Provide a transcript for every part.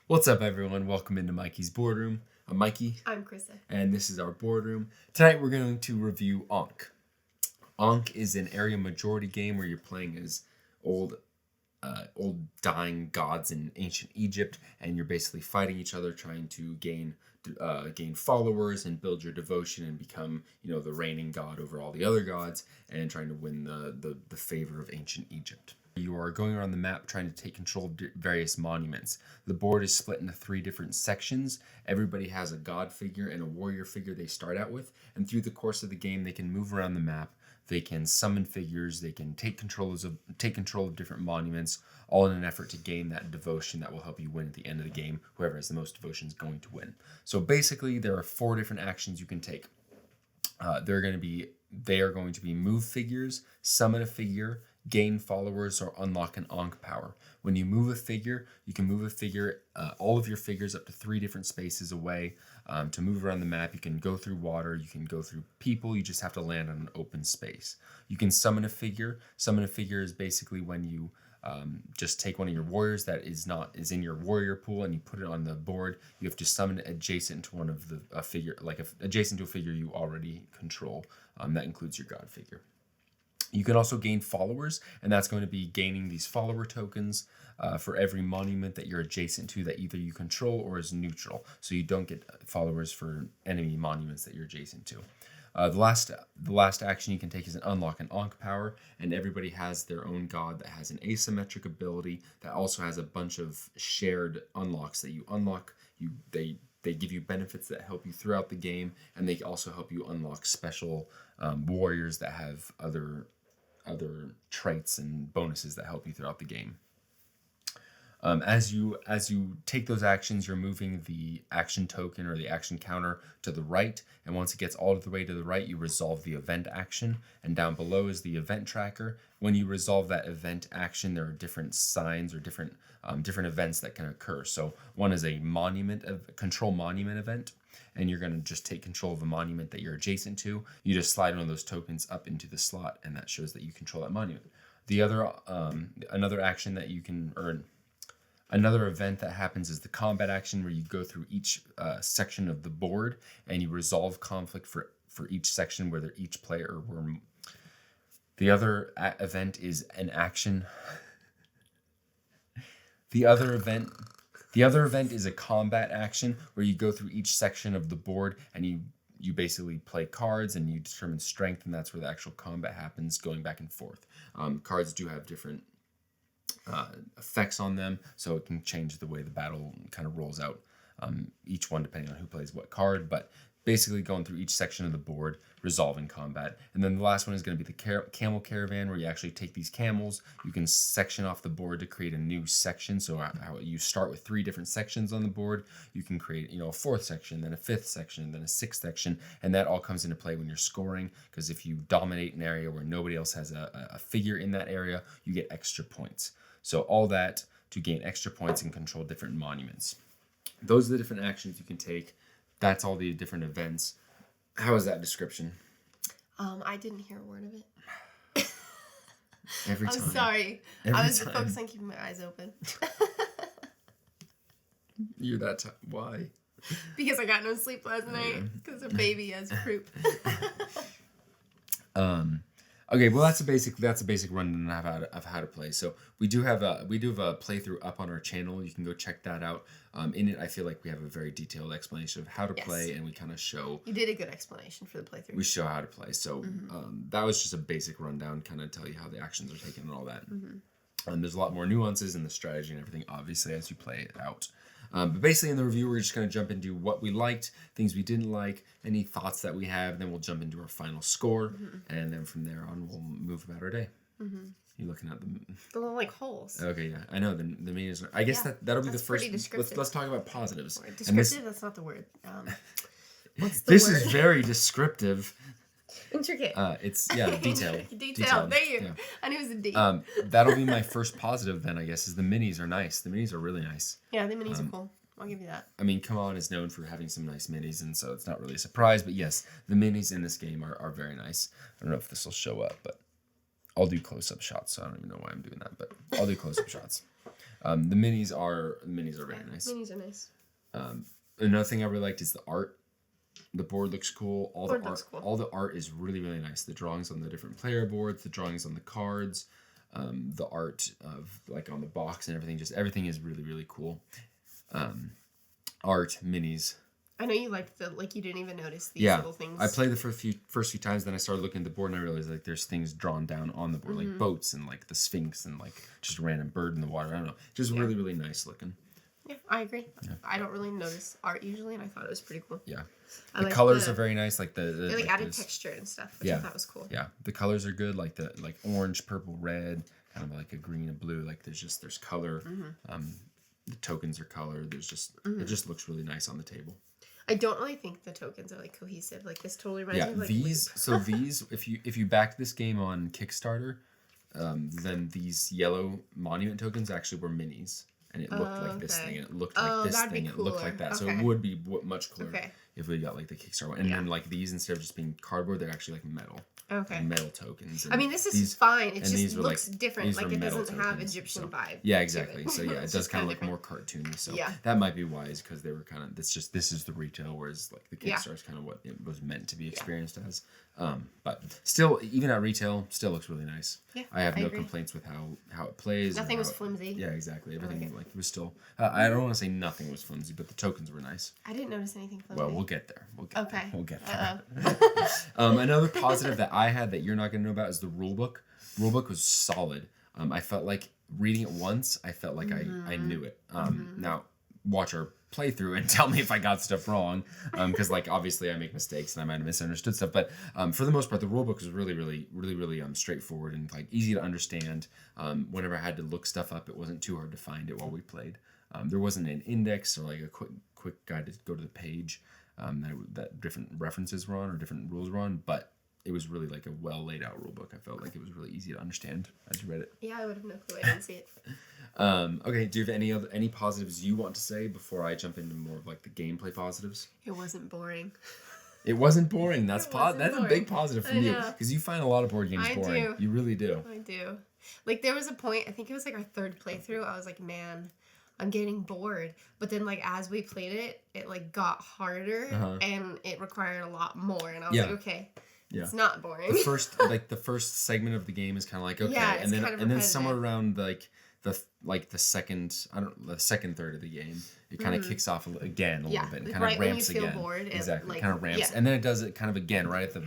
What's up, everyone? Welcome into Mikey's Boardroom. I'm Mikey. I'm Krista. And this is our boardroom. Tonight we're going to review Ankh. Ankh is an area majority game where you're playing as old dying gods in ancient Egypt, and you're basically fighting each other, trying to gain followers and build your devotion and become, the reigning god over all the other gods, and trying to win the favor of ancient Egypt. You are going around the map trying to take control of various monuments. The board is split into 3 different sections. Everybody has a god figure and a warrior figure they start out with, and through the course of the game they can move around the map. They can summon figures, they can take control of different monuments, all in an effort to gain that devotion that will help you win at the end of the game. Whoever has the most devotion is going to win. So basically there are 4 different actions you can take. They are going to be move figures, summon a figure, gain followers, or unlock an Ankh power. When you move a figure, you can move all of your figures up to 3 different spaces away. To move around the map, you can go through water, you can go through people, you just have to land on an open space. You can summon a figure. Summon a figure is basically when you just take one of your warriors that is in your warrior pool and you put it on the board. You have to summon it adjacent to one of adjacent to a figure you already control. That includes your god figure. You can also gain followers, and that's going to be gaining these follower tokens for every monument that you're adjacent to that either you control or is neutral. So you don't get followers for enemy monuments that you're adjacent to. The last action you can take is an unlock an Ankh power, and everybody has their own god that has an asymmetric ability that also has a bunch of shared unlocks that you unlock. They give you benefits that help you throughout the game, and they also help you unlock special warriors that have other traits and bonuses that help you throughout the game. As you take those actions, you're moving the action token or the action counter to the right, and once it gets all the way to the right, you resolve the event action, and down below is the event tracker. When you resolve that event action, there are different signs or different events that can occur. So one is a control monument event, and you're going to just take control of a monument that you're adjacent to. You just slide one of those tokens up into the slot, and that shows that you control that monument. The other another action that you can earn. Another event that happens is the combat action, where you go through each section of the board and you resolve conflict for each section where each player were. The other event is an action. The other event is a combat action where you go through each section of the board and you basically play cards and you determine strength, and that's where the actual combat happens, going back and forth. Cards do have different effects on them, so it can change the way the battle kind of rolls out, each one depending on who plays what card, but basically going through each section of the board, resolving combat. And then the last one is going to be the camel caravan, where you actually take these camels, you can section off the board to create a new section. So how you start with 3 different sections on the board, you can create a 4th section, then a 5th section, then a 6th section, and that all comes into play when you're scoring, because if you dominate an area where nobody else has a figure in that area, you get extra points. So all that to gain extra points and control different monuments. Those are the different actions you can take. That's all the different events. How is that description? I didn't hear a word of it. Every time. I'm sorry. I was focused on keeping my eyes open. You're that time. Why? Because I got no sleep last night. Because a baby has croup. Okay, well that's a basic rundown of how to play. So we do have a playthrough up on our channel. You can go check that out. In it, I feel like we have a very detailed explanation of how to play, and we kind of show. You did a good explanation for the playthrough. We show how to play. So that was just a basic rundown, kind of tell you how the actions are taken and all that. There's a lot more nuances in the strategy and everything, obviously, as you play it out. But basically in the review, we're just going to jump into what we liked, things we didn't like, any thoughts that we have, then we'll jump into our final score, and then from there on, we'll move about our day. You looking at the little holes. Okay, yeah, I know the menus. I guess that'll be the first. Let's talk about positives. Descriptive. That's not the word. What's the this word? Is very descriptive. Intricate. It's detailed. Detailed. There you. Yeah. I knew it was a D. That'll be my first positive then, I guess, is the minis are nice. The minis are really nice. Yeah, the minis are cool. I'll give you that. I mean, CMON is known for having some nice minis, and so it's not really a surprise. But yes, the minis in this game are very nice. I don't know if this will show up, but I'll do close-up shots. So I don't even know why I'm doing that, but I'll do close-up shots. The minis are very nice. Minis are nice. Another thing I really liked is the art. The board looks cool. All the art is really, really nice. The drawings on the different player boards, the drawings on the cards, the art of like on the box and everything. Just everything is really, really cool. Art, minis. I know you liked you didn't even notice these little things. I played the first few times, then I started looking at the board and I realized like there's things drawn down on the board, like boats and like the Sphinx and like just a random bird in the water. I don't know. Just really, really nice looking. Yeah, I agree. Yeah. I don't really notice art usually, and I thought it was pretty cool. Yeah. The colors are very nice, like the they added texture and stuff, which I thought was cool. Yeah, the colors are good, like the orange, purple, red, kind of like a green and blue. Like there's color. The tokens are colored. It just looks really nice on the table. I don't really think the tokens are like cohesive. Like this totally reminds me of like these if you backed this game on Kickstarter, then these yellow monument tokens actually were minis. And it looked like this thing, and it looked like this thing, and it looked like that. Okay. So it would be much cooler if we got like the Kickstarter one. And then like these, instead of just being cardboard, they're actually like metal. Okay. And metal tokens. And I mean, this is fine. It just looks different. Like it doesn't have Egyptian vibe. Yeah, exactly. So yeah, it does kind of look more cartoony. So that might be why, is because they were kind of, this is the retail, whereas like the Kickstarter is kind of what it was meant to be experienced as. But still, even at retail, still looks really nice. Yeah, I have no complaints with how it plays. Nothing was flimsy. Yeah, exactly. Everything like was still. I don't want to say nothing was flimsy, but the tokens were nice. I didn't notice anything flimsy. Well, we'll get there. We'll get there. Another positive that I had that you're not going to know about is the rule book. Rule book was solid. I felt like reading it once, I felt like I knew it. Now, watch our playthrough and tell me if I got stuff wrong, because like obviously I make mistakes and I might have misunderstood stuff, but for the most part the rule book was really straightforward and like easy to understand. Whenever I had to look stuff up, it wasn't too hard to find it while we played. There wasn't an index or like a quick guide to go to the page that different references were on or different rules were on, but it was really like a well laid out rule book. I felt like it was really easy to understand as you read it. Yeah, I would have no clue. I didn't see it. Okay, do you have any positives you want to say before I jump into more of like the gameplay positives? It wasn't boring. It wasn't boring. That's a big positive from you, because you find a lot of board games boring. Do. You really do. I do. Like there was a point, I think it was like our third playthrough, I was like, man, I'm getting bored. But then like as we played it like got harder and it required a lot more, and I was like, okay. Yeah. It's not boring. The first segment of the game is kind of like okay, and then somewhere around the second third of the game, it kind of kicks off again a little bit and kind of ramps again. Feel bored, exactly, kind of ramps, and then it does it kind of again right at the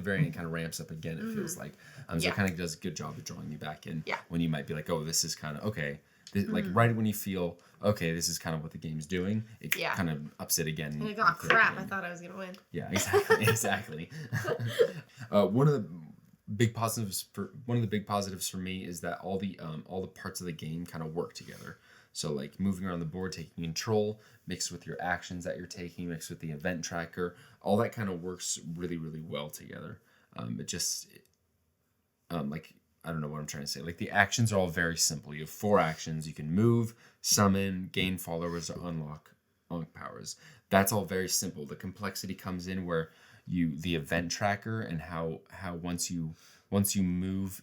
very end. It kind of ramps up again. It feels like so it kind of does a good job of drawing you back in when you might be like, oh, this is kind of okay. Like right when you feel okay, this is kind of what the game's doing, it kind of ups it again. And it got crap. I thought I was gonna win. Yeah, exactly. One of the big positives for me is that all the parts of the game kind of work together. So like moving around the board, taking control, mixed with your actions that you're taking, mixed with the event tracker, all that kind of works really, really well together. Like, I don't know what I'm trying to say. Like the actions are all very simple. You have 4 actions. You can move, summon, gain followers, or unlock Ankh powers. That's all very simple. The complexity comes in where the event tracker and how once you move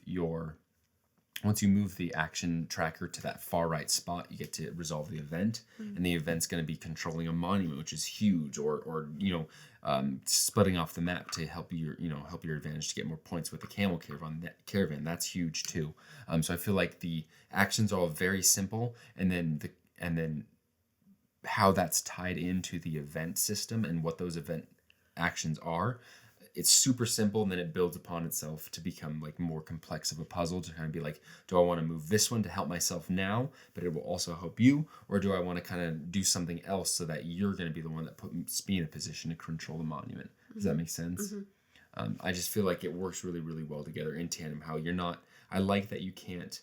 the action tracker to that far right spot, you get to resolve the event, and the event's going to be controlling a monument, which is huge, or splitting off the map to help your advantage to get more points with the camel caravan. That's huge too. So I feel like the actions are all very simple, and then how that's tied into the event system and what those event actions are. It's super simple, and then it builds upon itself to become like more complex of a puzzle, to kind of be like, do I want to move this one to help myself now, but it will also help you, or do I want to kind of do something else so that you're going to be the one that puts me in a position to control the monument? Does that make sense? I just feel like it works really, really well together in tandem. How you're not. I like that you can't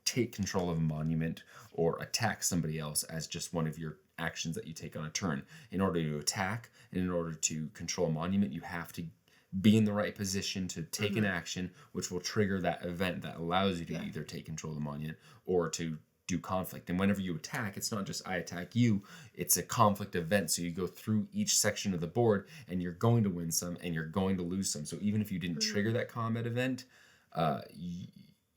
take control of a monument or attack somebody else as just one of your actions that you take on a turn. In order to attack and in order to control a monument, you have to be in the right position to take an action which will trigger that event that allows you to either take control of the monument or to do conflict. And whenever you attack, it's not just I attack you, it's a conflict event. So you go through each section of the board, and you're going to win some and you're going to lose some. So even if you didn't trigger that combat event,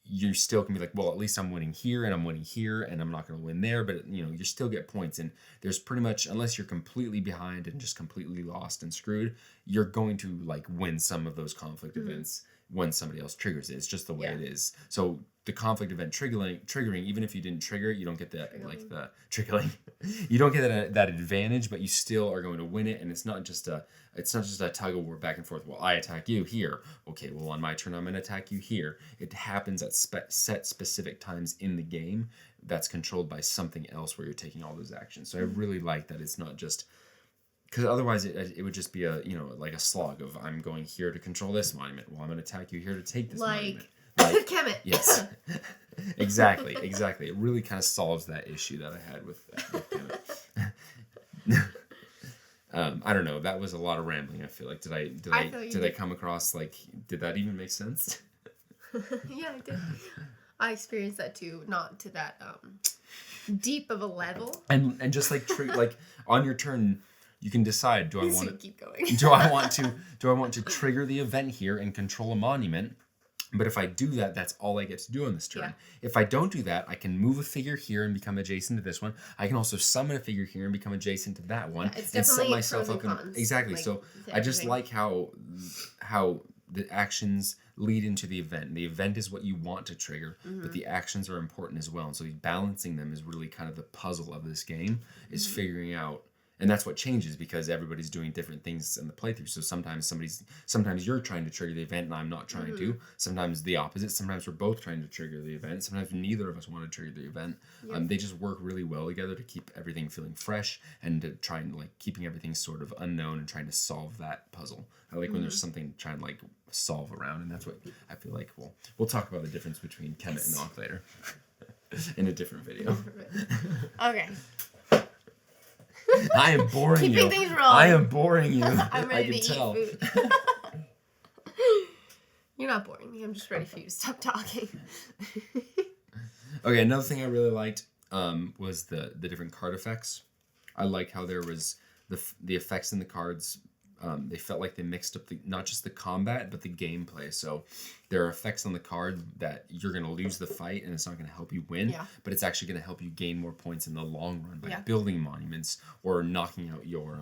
you still can be like, well, at least I'm winning here and I'm winning here and I'm not going to win there. But, you still get points. And there's pretty much, unless you're completely behind and just completely lost and screwed, you're going to like win some of those conflict events when somebody else triggers it. It's just the way it is. So the conflict event triggering, even if you didn't trigger it, you don't get that triggering. You don't get that advantage, but you still are going to win it. And it's not just a tug of war back and forth. Well, I attack you here. Okay, well, on my turn, I'm going to attack you here. It happens at set specific times in the game that's controlled by something else where you're taking all those actions. So I really like that it's not just... Because otherwise it would just be like a slog of, I'm going here to control this monument. Well, I'm going to attack you here to take this monument. Like Kemet. Yes. Exactly. It really kind of solves that issue that I had with Kemet. I don't know. That was a lot of rambling, I feel like. Did I come across, like, did that even make sense? Yeah, I did. I experienced that too, not to that deep of a level. And just like on your turn, you can decide, do I want to keep going? do I want to trigger the event here and control a monument? But if I do that, that's all I get to do on this turn. Yeah. If I don't do that, I can move a figure here and become adjacent to this one. I can also summon a figure here and become adjacent to that one. Yeah, it's definitely and set myself up exactly. So I just like how the actions lead into the event. The event is what you want to trigger, but the actions are important as well. And so balancing them is really kind of the puzzle of this game, is figuring out. And that's what changes because everybody's doing different things in the playthrough. So sometimes you're trying to trigger the event and I'm not trying to. Sometimes the opposite. Sometimes we're both trying to trigger the event. Sometimes neither of us want to trigger the event. Yep. They just work really well together to keep everything feeling fresh and to try and like keeping everything sort of unknown and trying to solve that puzzle. I like when there's something to try and like solve around, and that's what I feel like. We'll talk about the difference between Kemet and Ankh later in a different video. Okay. I am boring Keeping you. Things rolling. I am boring you. I'm ready to tell. eat food. You're not boring me. I'm just ready for you to stop talking. Okay, another thing I really liked was the different card effects. I like how there was the effects in the cards. They felt like they mixed up not just the combat, but the gameplay. So there are effects on the card that you're going to lose the fight and it's not going to help you win, but it's actually going to help you gain more points in the long run by building monuments or knocking out your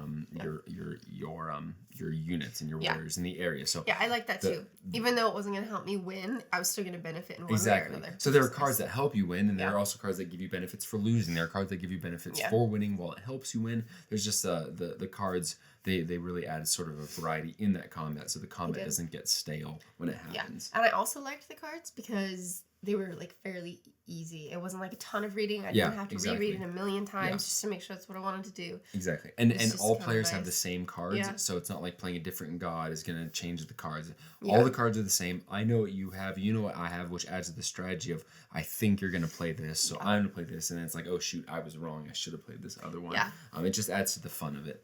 units and your warriors in the area. So I like that too. Even though it wasn't going to help me win, I was still going to benefit in one way or another. So there are cards that help you win, and there are also cards that give you benefits for losing. There are cards that give you benefits for winning while it helps you win. There's just the cards. They really add sort of a variety in that combat, so the combat doesn't get stale when it happens. And I also liked the cards because they were like fairly easy. It wasn't like a ton of reading. I didn't have to reread it a million times just to make sure that's what I wanted to do. Exactly. And all players have the same cards, so it's not like playing a different god is going to change the cards. All the cards are the same. I know what you have, you know what I have, which adds to the strategy of, I think you're going to play this, so I'm going to play this, and then it's like, oh shoot, I was wrong. I should have played this other one. It just adds to the fun of it.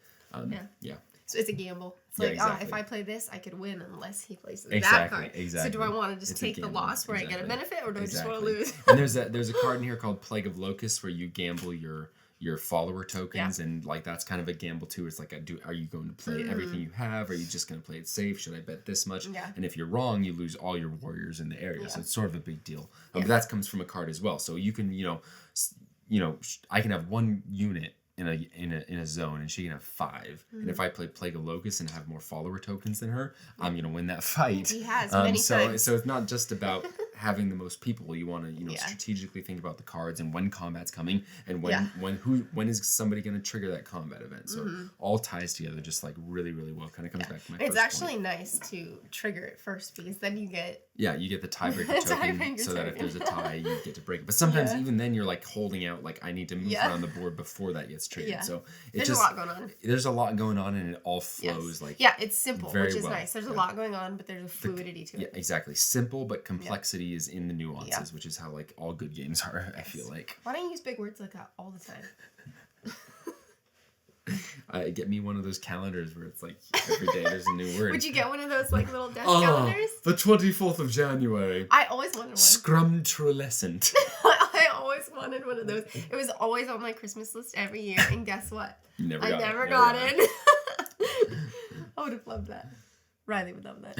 So it's a gamble. It's like, if I play this, I could win unless he plays that card. So do I want to just take the loss where I get a benefit, or do I just want to lose? And there's a card in here called Plague of Locusts where you gamble your follower tokens, and like that's kind of a gamble too. It's like, are you going to play everything you have? Are you just going to play it safe? Should I bet this much? And if you're wrong, you lose all your warriors in the area. So it's sort of a big deal. But that comes from a card as well. So you can, I can have one unit in a zone, and she can have 5. And if I play Plague of Locusts and have more follower tokens than her, I'm gonna win that fight. He has many times. So it's not just about having the most people. You want to strategically think about the cards and when combat's coming, and when is somebody gonna trigger that combat event. So all ties together just like really, really well. Kind of comes back to my. It's actually nice to trigger it first, because then you get the tiebreaker token, so that if there's a tie, you get to break it. But sometimes even then you're like holding out, like I need to move around the board before that gets triggered. So there's a lot going on. There's a lot going on, and it all flows it's simple, which is nice. There's a lot going on, but there's a fluidity to it. Yeah, exactly. Simple, but complexity is in the nuances, which is how like all good games are. I feel like. Why don't you use big words like that all the time? Get me one of those calendars where it's like every day there's a new word. Would you get one of those like little desk calendars? The 24th of January. I always wanted one. Scrumtrulescent. I always wanted one of those. It was always on my Christmas list every year, and guess what? I never got it. I would have loved that. Riley would love that.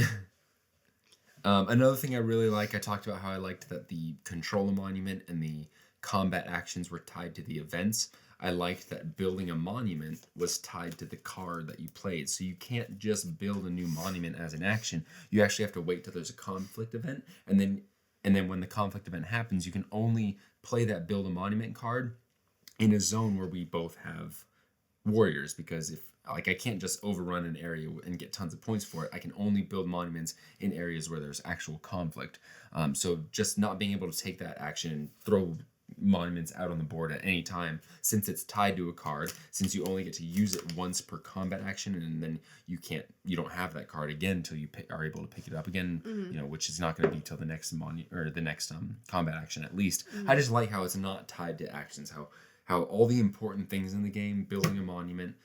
Another thing I really like, I talked about how I liked that the control a monument and the combat actions were tied to the events. I liked that building a monument was tied to the card that you played. So you can't just build a new monument as an action. You actually have to wait till there's a conflict event, and then when the conflict event happens, you can only play that build a monument card in a zone where we both have warriors, because if I can't just overrun an area and get tons of points for it. I can only build monuments in areas where there's actual conflict. So just not being able to take that action and throw monuments out on the board at any time, since it's tied to a card, since you only get to use it once per combat action, and then you don't have that card again until you are able to pick it up again, which is not going to be till the next combat action at least. I just like how it's not tied to actions, how all the important things in the game, building a monument,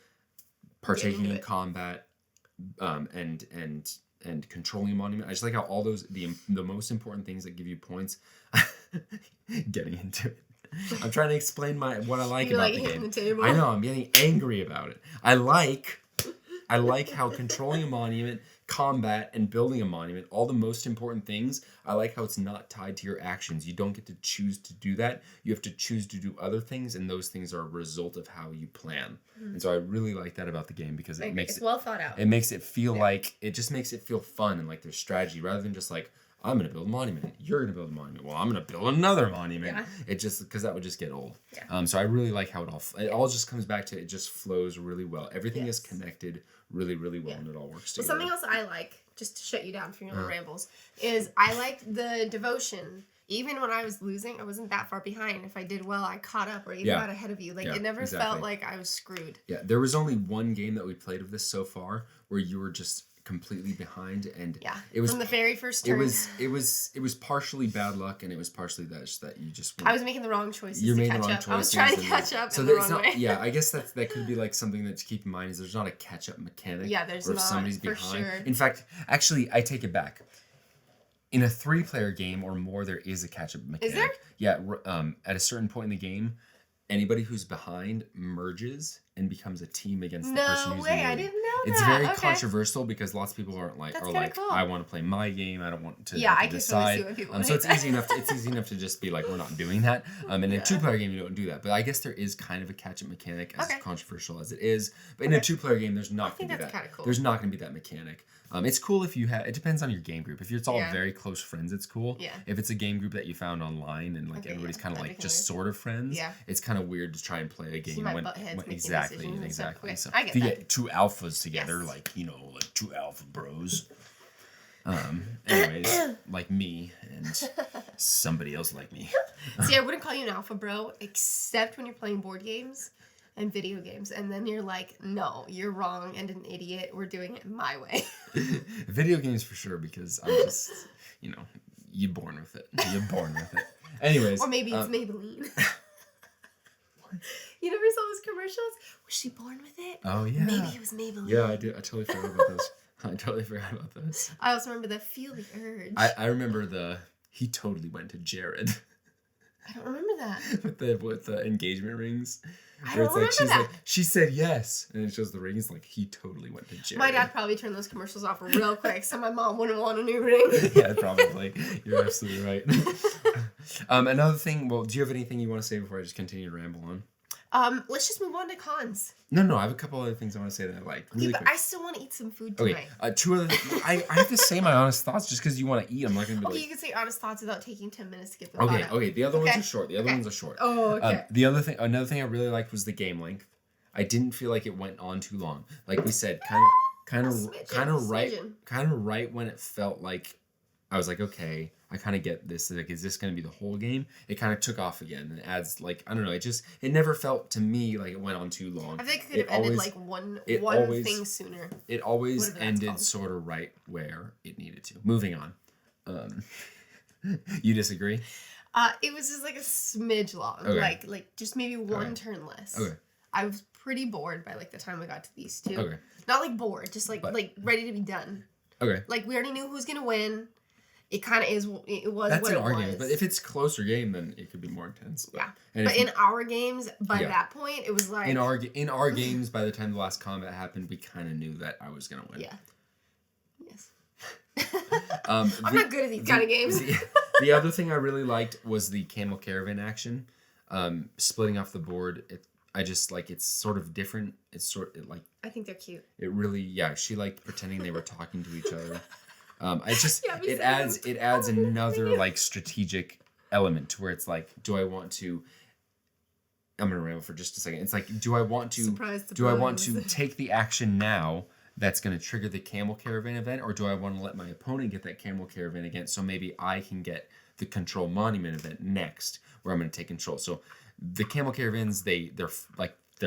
partaking in combat, and controlling a monument. I just like how all those the most important things that give you points. Getting into it. I'm trying to explain what I like about the game. The table. I know, I'm getting angry about it. I like how controlling a monument, combat, and building a monument, all the most important things, I like how it's not tied to your actions. You don't get to choose to do that. You have to choose to do other things, and those things are a result of how you plan. And so I really like that about the game, because it makes it well thought out. It makes it feel like, it just makes it feel fun, and like there's strategy, rather than just like, I'm going to build a monument. You're going to build a monument. Well, I'm going to build another monument. Yeah. It just, because that would just get old. Yeah. So I really like how it all just comes back to, it just flows really well. Everything is connected really, really well, and it all works together. Something else I like, just to shut you down from your little rambles, is I liked the devotion. Even when I was losing, I wasn't that far behind. If I did well, I caught up or even got ahead of you. Like, it never felt like I was screwed. Yeah, there was only one game that we played of this so far where you were just completely behind, and it was from the very first turn. It was partially bad luck, and it was partially that you just I was making the wrong choices. You made the wrong choices. I was trying to catch up in the wrong way. Yeah, I guess that could be like something that to keep in mind, is there's not a catch up mechanic. Yeah, there's not. If somebody's behind. Sure. In fact, actually, I take it back. In a 3-player game or more, there is a catch up mechanic. Is there? Yeah, at a certain point in the game, anybody who's behind merges and becomes a team against the person who's leading. I didn't know that. It's very controversial, because lots of people are like, cool. I want to play my game. I don't want to I decide. Can see when So it's easy enough. It's easy enough to just be like, we're not doing that. In a 2-player game, you don't do that. But I guess there is kind of a catch-up mechanic, as controversial as it is. But in a 2-player game, there's not going to be that. Kind of cool. There's not going to be that mechanic. It's cool if you have. It depends on your game group. If it's all very close friends, it's cool. Yeah. If it's a game group that you found online and like everybody's kind of like just sort of friends, it's kind of weird to try and play a game when exactly. So if you get 2 alphas together, like 2 alpha bros. Anyways, like me and somebody else like me. See, I wouldn't call you an alpha bro, except when you're playing board games and video games, and then you're like, no, you're wrong and an idiot. We're doing it my way. Video games for sure, because I'm just, you're born with it. You're born with it. Anyways. Or maybe it's Maybelline. You never saw those commercials? Was she born with it? Oh, yeah. Maybe it was Maybelline. Yeah, I do. I totally forgot about those. I also remember the Feel the Urge. I remember he totally went to Jared. I don't remember with that. the engagement rings. I don't remember that. Like, she said yes, and it shows the rings. Like, he totally went to Jared. My dad probably turned those commercials off real quick, so my mom wouldn't want a new ring. Yeah, probably. You're absolutely right. Another thing. Well, do you have anything you want to say before I just continue to ramble on? Let's just move on to cons. No, I have a couple other things I want to say that I like. Really but quick. I still want to eat some food tonight. Okay, 2 other things. I have to say my honest thoughts just because you want to eat. I'm not going to be you can say honest thoughts without taking 10 minutes to get them Okay, the other ones are short. Oh, okay. Another thing I really liked was the game length. I didn't feel like it went on too long. Like we said, kind of right when it felt like I was like, okay, I kind of get this. Like, is this going to be the whole game? It kind of took off again and adds like, I don't know. It never felt to me like it went on too long. I think it could have ended like one thing sooner. It always ended sort of right where it needed to. Moving on. You disagree? It was just like a smidge long. Okay. Like just maybe one turn less. Okay. I was pretty bored by like the time we got to these 2. Okay. Not like bored, just like ready to be done. Okay. Like we already knew who was gonna win. It kind of is. It was. That's what an argument, but if it's a closer game, then it could be more intense. But, but in our games, by that point, it was like in our games. By the time the last combat happened, we kind of knew that I was gonna win. Yeah. Yes. I'm not good at these kind of games. The other thing I really liked was the camel caravan action. Splitting off the board. I just like it's sort of different. I think they're cute. It really she liked pretending they were talking to each other. It adds another like strategic element to where it's like, do I want to? I'm gonna ramble for just a second. It's like, do I want to take the action now that's gonna trigger the camel caravan event, or do I want to let my opponent get that camel caravan event so maybe I can get the control monument event next, where I'm gonna take control. So the camel caravans, they're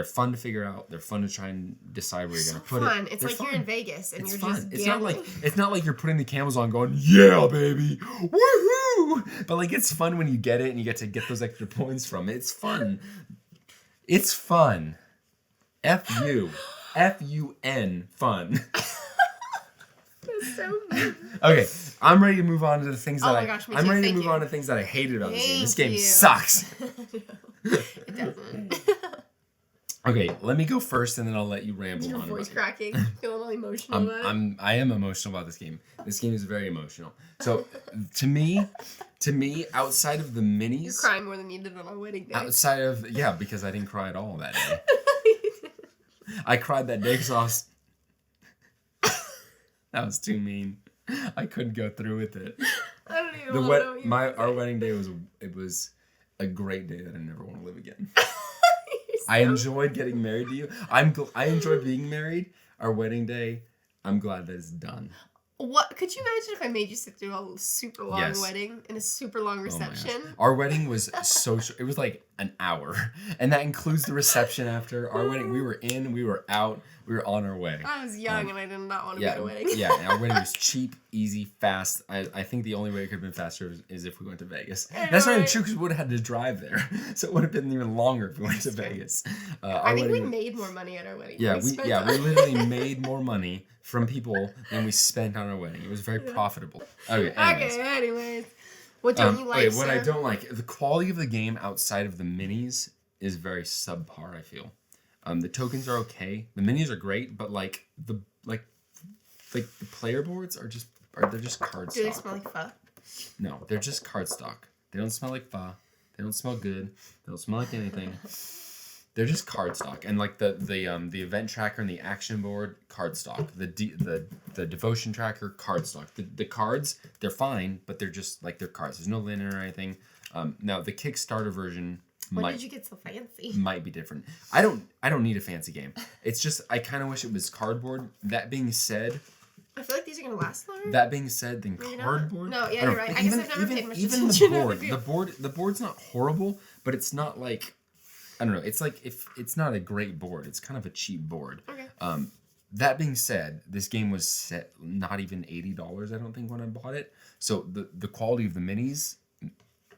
fun to figure out. They're fun to try and decide where you're gonna put it. It's like you're in Vegas and you're just gambling. It's not like you're putting the camels on going, yeah, baby, woohoo! But like it's fun when you get it and you get to get those extra points from it. It's fun. It's fun. F-U. F-U-N. Fun. That's so mean. Okay, I'm ready to move on to the things that I'm ready to move on to things that I hated about this game. This game sucks. It doesn't. Okay, let me go first, and then I'll let you ramble Your on. Your voice cracking. Feeling all emotional about it. I am emotional about this game. This game is very emotional. So, to me, outside of the minis, you're crying more than you did on our wedding day. Outside of because I didn't cry at all that day. I cried that day because I was. That was too mean. I couldn't go through with it. I don't even want to know. Our wedding day was a great day that I never want to live again. I enjoyed getting married to you. I enjoy being married. Our wedding day, I'm glad that it's done. What could you imagine if I made you sit through a super long wedding and a super long reception? Our wedding was so short. It was like an hour, and that includes the reception after our wedding. We were in, we were out, we were on our way. I was young and I did not want to be at a wedding. Yeah, and our wedding was cheap, easy, fast. I think the only way it could have been faster is if we went to Vegas. That's not even true because we would have had to drive there, so it would have been even longer if we went to Vegas. I think we made more money at our wedding. Yeah, we literally made more money from people than we spent on our wedding. It was very profitable. Okay, anyways. What don't you like, what I don't like, the quality of the game outside of the minis is very subpar, I feel. The tokens are okay. The minis are great, but the player boards are just card stock. Do they smell like pho? No, they're just card stock. They don't smell like pho. They don't smell good. They don't smell like anything. They're just card stock, and like the event tracker and the action board, card stock. The devotion tracker, card stock. The cards, they're fine, but they're just like they're cards. There's no linen or anything. Now the Kickstarter version did you get so fancy? Might be different. I don't need a fancy game. It's just I kind of wish it was cardboard. That being said, I feel like these are gonna last longer. That being said, then cardboard. No, yeah, you're right. I guess I've never paid much attention. Even the board's not horrible, but it's not like. I don't know. It's like it's not a great board. It's kind of a cheap board. Okay. That being said, this game was set not even $80. I don't think when I bought it. So the quality of the minis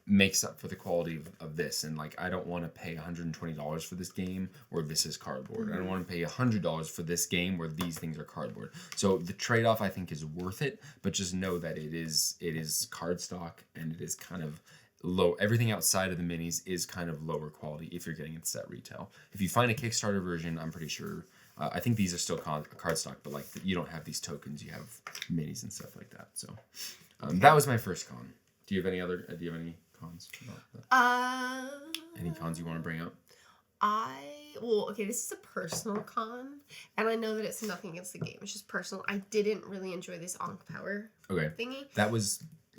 makes up for the quality of this. And like I don't want to pay $120 for this game where this is cardboard. Mm-hmm. I don't want to pay $100 for this game where these things are cardboard. So the trade-off I think is worth it, but just know that it is card stock and it is kind of low. Everything outside of the minis is kind of lower quality if you're getting it set retail. If you find a Kickstarter version, I'm pretty sure. I think these are still card stock, but like you don't have these tokens. You have minis and stuff like that. So that was my first con. Do you have any cons about that? Any cons you want to bring up? This is a personal con, and I know that it's nothing against the game. It's just personal. I didn't really enjoy this Ankh power thingy.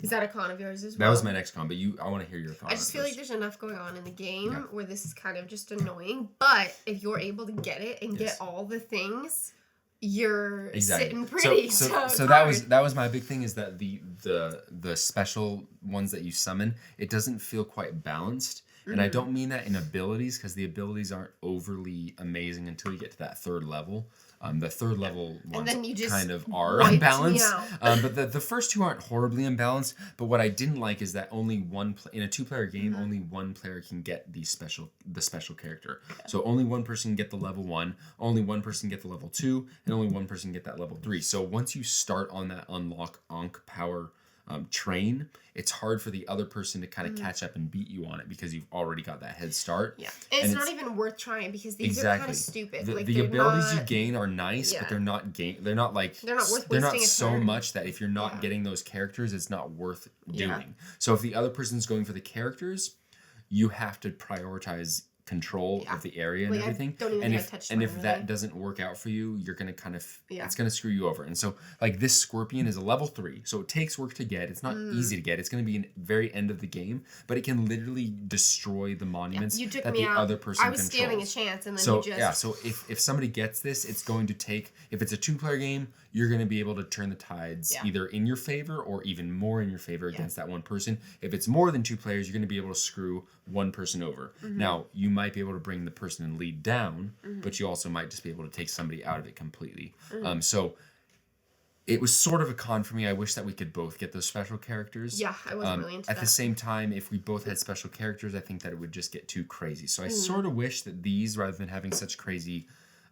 Is that a con of yours as well? That was my next con, but I want to hear your con. I just feel like there's enough going on in the game where this is kind of just annoying. But if you're able to get it and get all the things, you're sitting pretty. So that was my big thing is that the special ones that you summon, it doesn't feel quite balanced. Mm-hmm. And I don't mean that in abilities because the abilities aren't overly amazing until you get to that third level. The third level ones kind of are unbalanced. But the first two aren't horribly unbalanced. But what I didn't like is that only in a 2-player game, only one player can get the special character. Yeah. So only one person can get the level 1, only one person can get the level 2, and only one person can get that level 3. So once you start on that unlock Ankh power train, it's hard for the other person to kind of catch up and beat you on it because you've already got that head start. Yeah, and it's not even worth trying because these exactly. are kind of stupid. The abilities you gain are nice, but they're not they're not worth wasting they're not a so turn. much that if you're not getting those characters, it's not worth doing. So if the other person's going for the characters, you have to prioritize control of the area and everything. And if that doesn't work out for you, you're gonna kind of it's gonna screw you over. And so like this scorpion is a level 3, so it takes work to get. It's not easy to get. It's gonna be in very end of the game, but it can literally destroy the monuments that the other person controls. I was standing a chance, and then so you just so if somebody gets this, it's going to take, if it's a 2-player game, you're going to be able to turn the tides either in your favor or even more in your favor against that one person. If it's more than 2 players, you're going to be able to screw one person over. Now, you might be able to bring the person in lead down, but you also might just be able to take somebody out of it completely. So it was sort of a con for me. I wish that we could both get those special characters. Yeah, I wasn't really into that. At the same time, if we both had special characters, I think that it would just get too crazy. So I sort of wish that these, rather than having such crazy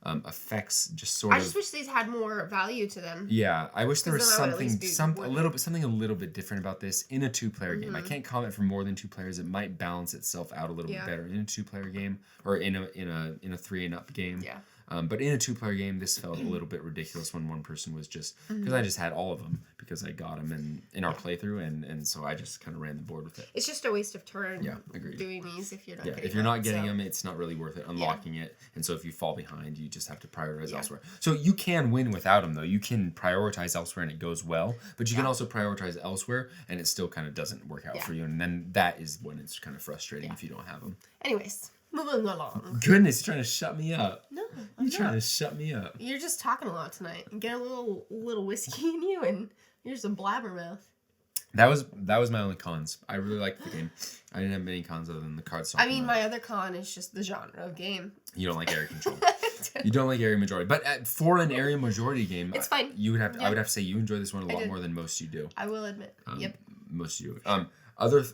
effects, just sort of. I just wish these had more value to them. Yeah, I wish there was something a little bit different about this in a 2-player game. I can't comment for more than 2 players. It might balance itself out a little bit better in a 2-player game or in a 3 and up game. Yeah. But in a 2-player game, this felt a little bit ridiculous when one person was just, because I just had all of them because I got them in our playthrough, and so I just kind of ran the board with it. It's just a waste of turn. Yeah, agreed. Doing these if you're not. If you're not getting them, it's not really worth it unlocking it. And so if you fall behind, you just have to prioritize elsewhere. So you can win without them though. You can prioritize elsewhere and it goes well, but you can also prioritize elsewhere and it still kind of doesn't work out for you. And then that is when it's kind of frustrating if you don't have them. Anyways. Moving along. Goodness, you're trying to shut me up. No, you're trying to shut me up. You're just talking a lot tonight. Get a little whiskey in you, and you're just a blabbermouth. That was my only cons. I really liked the game. I didn't have many cons other than the card stock. I mean, my other con is just the genre of game. You don't like area control. You don't like area majority, but for an area majority game, it's fine. You would have. I would have to say you enjoy this one a lot more than most you do. I will admit. Most you do.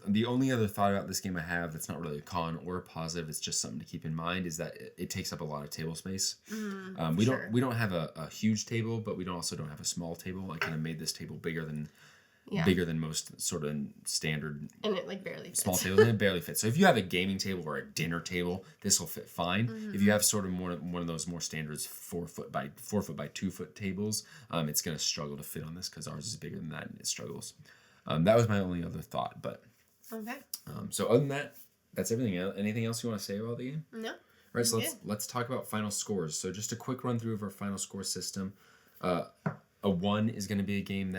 The only other thought about this game I have that's not really a con or a positive, it's just something to keep in mind, is that it takes up a lot of table space. We don't have a huge table, but we also don't have a small table. I kind of made this table bigger than most sort of standard, and it like barely fits. Small tables, and it barely fits. So if you have a gaming table or a dinner table, this will fit fine. If you have sort of one of those more standards 4 foot by 2 foot tables, it's going to struggle to fit on this because ours is bigger than that and it struggles. That was my only other thought, but okay. So other than that, that's everything. Anything else you want to say about the game? No. All right, so let's talk about final scores. So just a quick run through of our final score system. A 1 is going to be a game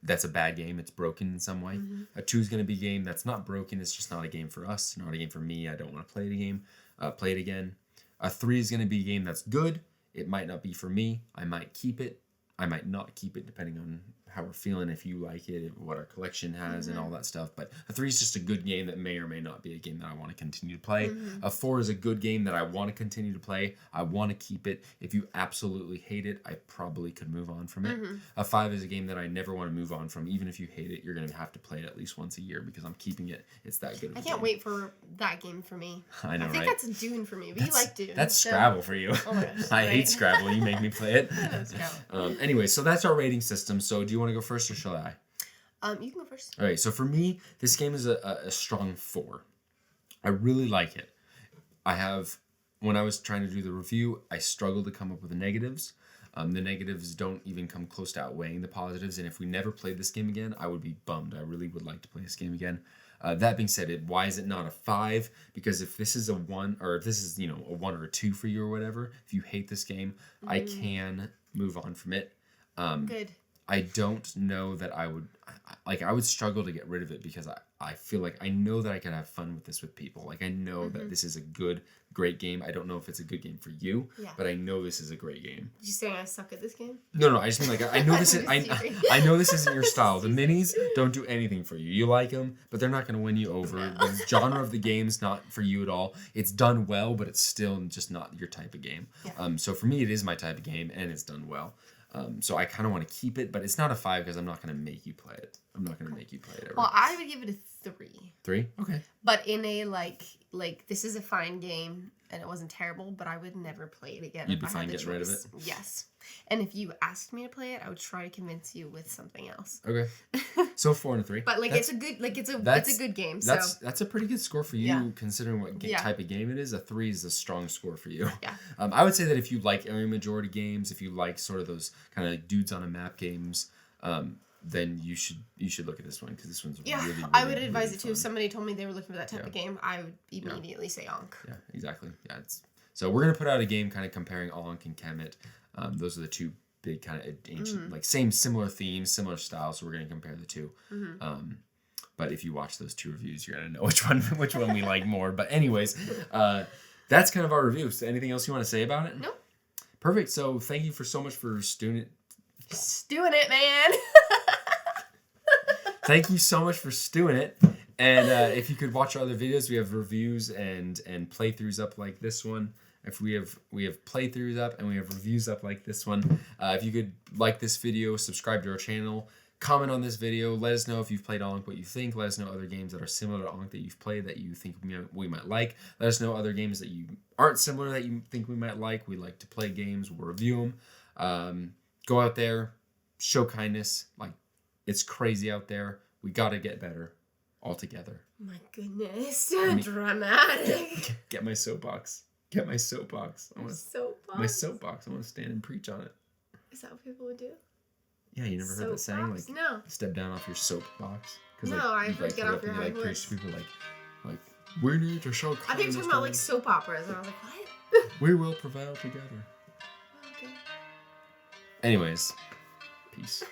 that's a bad game. It's broken in some way. A 2 is going to be a game that's not broken. It's just not a game for us. Not a game for me. I don't want to play it again. A 3 is going to be a game that's good. It might not be for me. I might keep it. I might not keep it depending on how we're feeling, if you like it, what our collection has, and all that stuff. But a 3 is just a good game that may or may not be a game that I want to continue to play. A 4 is a good game that I want to continue to play. I want to keep it. If you absolutely hate it, I probably could move on from it. A 5 is a game that I never want to move on from. Even if you hate it, you're going to have to play it at least once a year because I'm keeping it. It's that good of a game. I can't wait for that game for me. I know, I think that's Dune for me, but you like Dune. That's Scrabble for you. Oh my gosh, I hate Scrabble. You make me play it. Scrabble. Anyway, so that's our rating system. So do you want to go first or shall I? You can go first. All right, so for me, this game is a strong 4. I really like it. When I was trying to do the review, I struggled to come up with the negatives. The negatives don't even come close to outweighing the positives, and if we never played this game again, I would be bummed. I really would like to play this game again. That being said, why is it not a 5? Because if this is a 1, or if this is a 1 or a 2 for you or whatever, if you hate this game, I can move on from it. Good. I don't know that I would struggle to get rid of it because I feel like I know that I can have fun with this with people. Like I know that this is a great game. I don't know if it's a good game for you, but I know this is a great game. Did you say I suck at this game? No, I just mean like I know this is I know this isn't your style. The minis don't do anything for you. You like them, but they're not going to win you over. The genre of the game's not for you at all. It's done well, but it's still just not your type of game. Yeah. So for me, it is my type of game, and it's done well. So I kind of want to keep it, but it's not a 5 because I'm not going to make you play it. I'm not going to make you play it ever. Well, I would give it a 3. 3? Okay. But in a like this is a fine game, and it wasn't terrible, but I would never play it again. You'd be if I fine had the getting rid of choice. it? Yes. And if you asked me to play it, I would try to convince you with something else. Okay. So 4 and a 3. But like That's- it's a good game. So That's a pretty good score for you, Yeah. considering what type of game it is. A 3 is a strong score for you. Yeah. I would say that if you like area majority games, if you like sort of those kind of like dudes on a map games, then you should look at this one because this one's really, really, I would advise really it too. fun. If somebody told me they were looking for that type of game, I would immediately say Ankh. Yeah, exactly. Yeah, so we're gonna put out a game kind of comparing Ankh and Kemet. Those are the two big kind of ancient, like similar themes, similar styles. So we're gonna compare the two. But if you watch those 2 reviews, you're gonna know which one we like more. But anyways, that's kind of our review. So anything else you want to say about it? Nope. Perfect. So thank you so much for stewing it. Stewing it, man. Thank you so much for stewing it. And if you could watch our other videos, we have reviews and playthroughs up like this one. If we have playthroughs up and we have reviews up like this one. If you could like this video, subscribe to our channel, comment on this video, let us know if you've played Ankh, what you think. Let us know other games that are similar to Ankh that you've played that you think we might like. Let us know other games that you aren't similar that you think we might like. We like to play games. We'll review them. Go out there, show kindness. Like, it's crazy out there. We got to get better all together. My goodness. Dramatic. Get my soapbox. Get my soapbox. Soapbox? My soapbox. I want to stand and preach on it. Is that what people would do? Yeah, you never heard that saying? Soapbox? Like, No. step down off your soapbox? No, like, I've heard get off your high like, preach horse. to people like, we need to show I think kindness. you're talking about like soap operas, and I was like, what? We will prevail together. Okay. Anyways, peace.